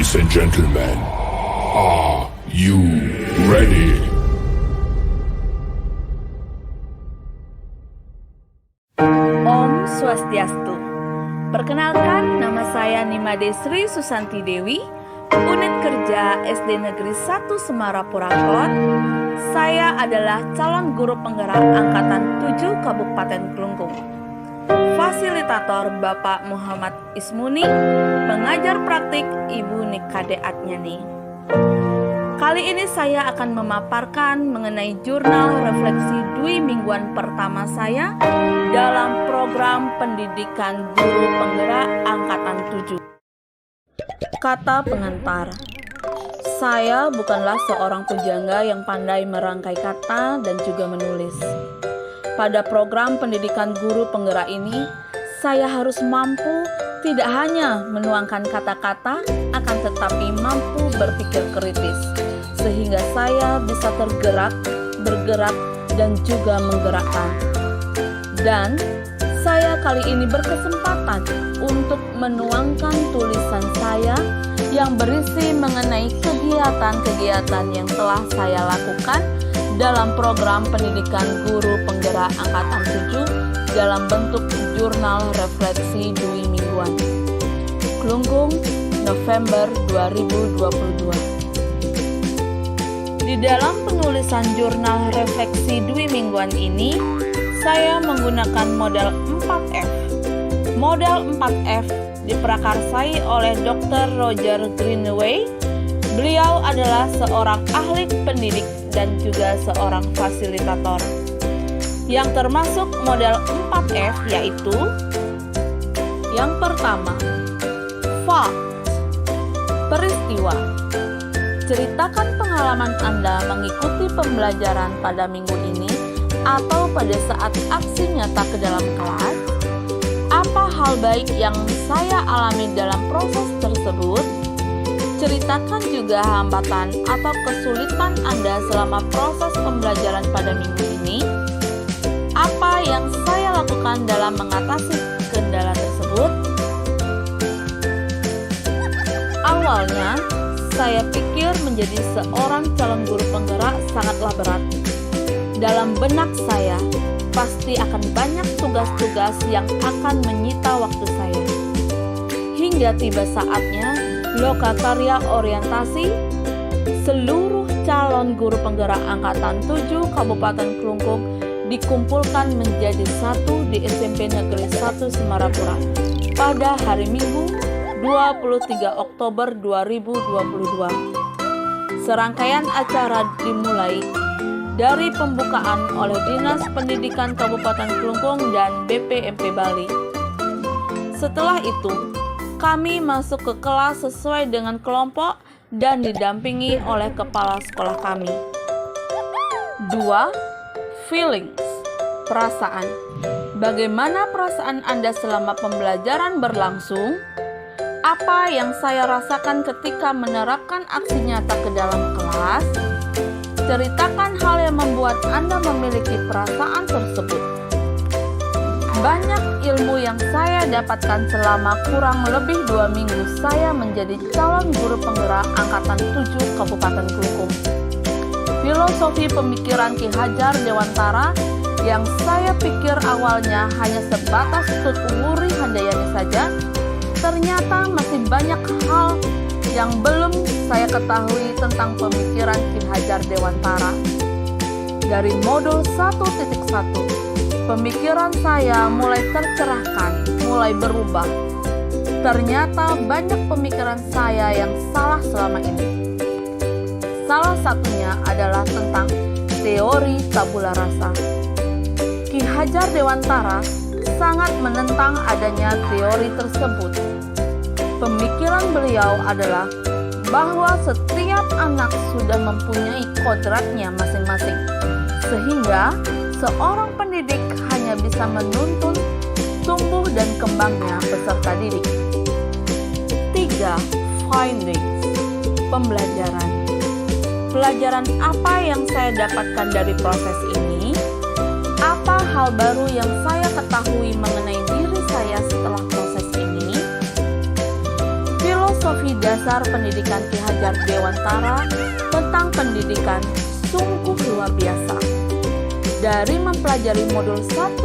Ladies and gentlemen, are you ready? Om Swastiastu. Perkenalkan, nama saya Nimade Sri Susanti Dewi, Unit Kerja SD Negeri 1 Semarapura Klon. Saya adalah calon guru penggerak Angkatan 7 Kabupaten Kelungkung. Fasilitator Bapak Muhammad Ismuni, pengajar praktik Ibu Nikade Atnyani. Kali ini saya akan memaparkan mengenai jurnal refleksi Dwi mingguan pertama saya dalam program pendidikan guru penggerak Angkatan 7. Kata pengantar. Saya bukanlah seorang pujangga yang pandai merangkai kata dan juga menulis. Pada program pendidikan guru penggerak ini, saya harus mampu tidak hanya menuangkan kata-kata, akan tetapi mampu berpikir kritis, sehingga saya bisa tergerak, bergerak, dan juga menggerakkan. Dan saya kali ini berkesempatan untuk menuangkan tulisan saya yang berisi mengenai kegiatan-kegiatan yang telah saya lakukan dalam program pendidikan guru penggerak Angkatan 7 dalam bentuk jurnal refleksi Dwi mingguan. Kelungkung, November 2022. Di dalam penulisan jurnal refleksi Dwi mingguan ini, saya menggunakan model 4F. Model 4F diprakarsai oleh Dr. Roger Greenaway. Beliau adalah seorang ahli pendidik dan juga seorang fasilitator. Yang termasuk model 4F yaitu: yang pertama, fact, peristiwa. Ceritakan pengalaman Anda mengikuti pembelajaran pada minggu ini atau pada saat aksi nyata ke dalam kelas. Apa hal baik yang saya alami dalam proses tersebut? Ceritakan juga hambatan atau kesulitan Anda selama proses pembelajaran pada minggu ini. Apa yang saya lakukan dalam mengatasi kendala tersebut? Awalnya, saya pikir menjadi seorang calon guru penggerak sangatlah berat. Dalam benak saya, pasti akan banyak tugas-tugas yang akan menyita waktu saya. Hingga tiba saatnya lokakarya orientasi, seluruh calon guru penggerak Angkatan 7 Kabupaten Kelungkung dikumpulkan menjadi satu di SMP Negeri 1 Semarapura pada hari Minggu 23 Oktober 2022. Serangkaian acara dimulai dari pembukaan oleh Dinas Pendidikan Kabupaten Kelungkung dan BPMP Bali. Setelah itu, kami masuk ke kelas sesuai dengan kelompok dan didampingi oleh kepala sekolah kami. 2. Feelings, perasaan. Bagaimana perasaan Anda selama pembelajaran berlangsung? Apa yang saya rasakan ketika menerapkan aksi nyata ke dalam kelas? Ceritakan hal yang membuat Anda memiliki perasaan tersebut. Banyak ilmu yang saya dapatkan selama kurang lebih 2 minggu saya menjadi calon guru penggerak Angkatan 7 Kabupaten Kelungkung. Filosofi pemikiran Ki Hajar Dewantara yang saya pikir awalnya hanya sebatas Tutu Wuri Handayani saja, ternyata masih banyak hal yang belum saya ketahui tentang pemikiran Ki Hajar Dewantara. Dari modul 1.1, pemikiran saya mulai tercerahkan, mulai berubah. Ternyata banyak pemikiran saya yang salah selama ini. Salah satunya adalah tentang teori tabula rasa. Ki Hajar Dewantara sangat menentang adanya teori tersebut. Pemikiran beliau adalah bahwa setiap anak sudah mempunyai kodratnya masing-masing, sehingga seorang pendidik hanya bisa menuntun tumbuh dan kembangnya peserta didik. 3. Findings, pembelajaran. Pelajaran apa yang saya dapatkan dari proses ini? Apa hal baru yang saya ketahui mengenai diri saya setelah proses ini? Filosofi dasar pendidikan Ki Hajar Dewantara tentang pendidikan sungguh luar biasa. Dari mempelajari modul 1.1,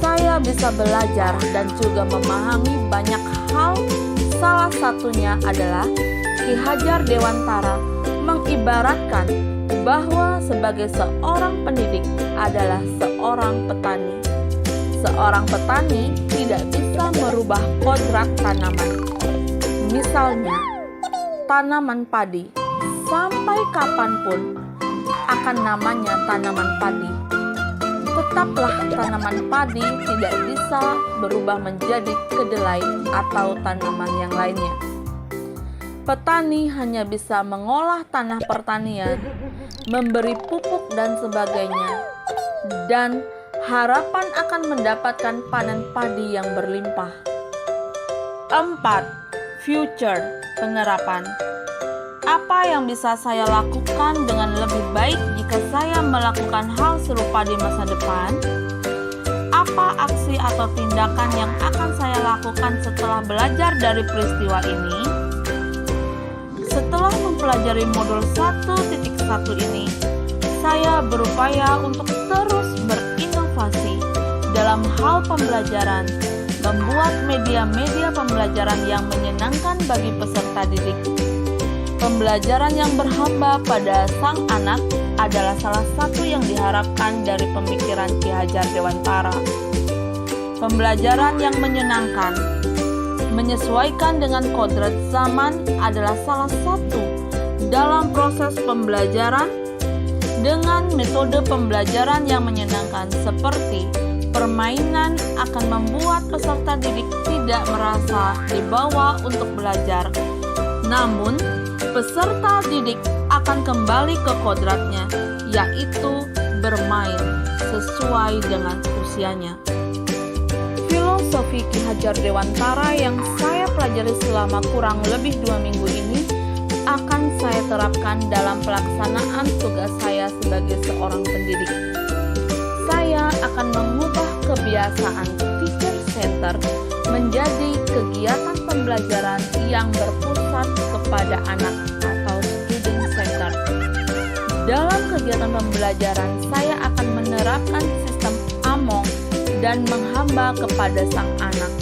saya bisa belajar dan juga memahami banyak hal. Salah satunya adalah Ki Hajar Dewantara mengibaratkan bahwa sebagai seorang pendidik adalah seorang petani. Seorang petani tidak bisa merubah kodrat tanaman. Misalnya, tanaman padi sampai kapanpun akan namanya tanaman padi. Tetaplah tanaman padi tidak bisa berubah menjadi kedelai atau tanaman yang lainnya. Petani hanya bisa mengolah tanah pertanian, memberi pupuk dan sebagainya, dan harapan akan mendapatkan panen padi yang berlimpah. 4. Future, penerapan. Apa yang bisa saya lakukan dengan lebih baik jika saya melakukan hal serupa di masa depan? Apa aksi atau tindakan yang akan saya lakukan setelah belajar dari peristiwa ini? Setelah mempelajari modul 1.1 ini, saya berupaya untuk terus berinovasi dalam hal pembelajaran, membuat media-media pembelajaran yang menyenangkan bagi peserta didik. Pembelajaran yang berhamba pada sang anak adalah salah satu yang diharapkan dari pemikiran Ki Hajar Dewantara. Pembelajaran yang menyenangkan, menyesuaikan dengan kodrat zaman adalah salah satu dalam proses pembelajaran. Dengan metode pembelajaran yang menyenangkan seperti permainan akan membuat peserta didik tidak merasa dibawa untuk belajar. Namun, peserta didik akan kembali ke kodratnya, yaitu bermain sesuai dengan usianya. Filosofi Ki Hajar Dewantara yang saya pelajari selama kurang lebih 2 minggu ini akan saya terapkan dalam pelaksanaan tugas saya sebagai seorang pendidik. Saya akan mengubah kebiasaan teacher center menjadi kegiatan pembelajaran yang berpusat kepada anak atau student center. Dalam kegiatan pembelajaran, saya akan menerapkan sistem Among dan menghamba kepada sang anak.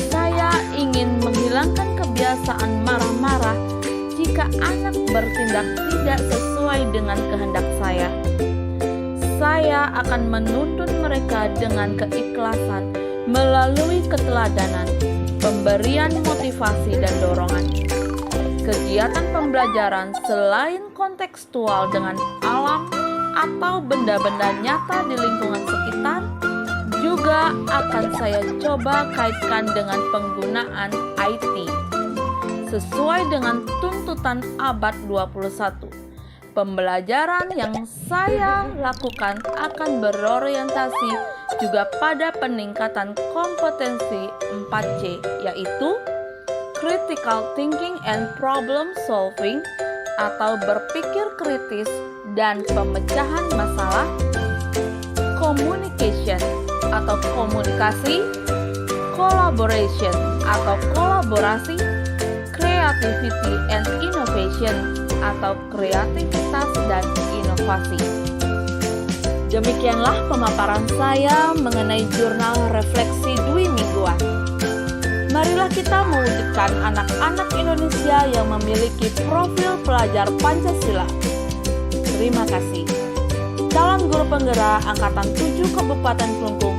Saya ingin menghilangkan kebiasaan marah-marah jika anak bertindak tidak sesuai dengan kehendak saya. Saya akan menuntun mereka dengan keikhlasan melalui keteladanan, pemberian motivasi dan dorongan. Kegiatan pembelajaran selain kontekstual dengan alam atau benda-benda nyata di lingkungan sekitar juga akan saya coba kaitkan dengan penggunaan IT sesuai dengan tuntutan abad 21. Pembelajaran yang saya lakukan akan berorientasi juga pada peningkatan kompetensi 4C, yaitu critical thinking and problem solving atau berpikir kritis dan pemecahan masalah, communication atau komunikasi, collaboration atau kolaborasi, creativity and innovation atau kreativitas dan inovasi. Demikianlah pemaparan saya mengenai jurnal refleksi Dwi Mingguan. Marilah kita mewujudkan anak-anak Indonesia yang memiliki profil pelajar Pancasila. Terima kasih. Calon Guru Penggerak Angkatan 7 Kabupaten Kelungkung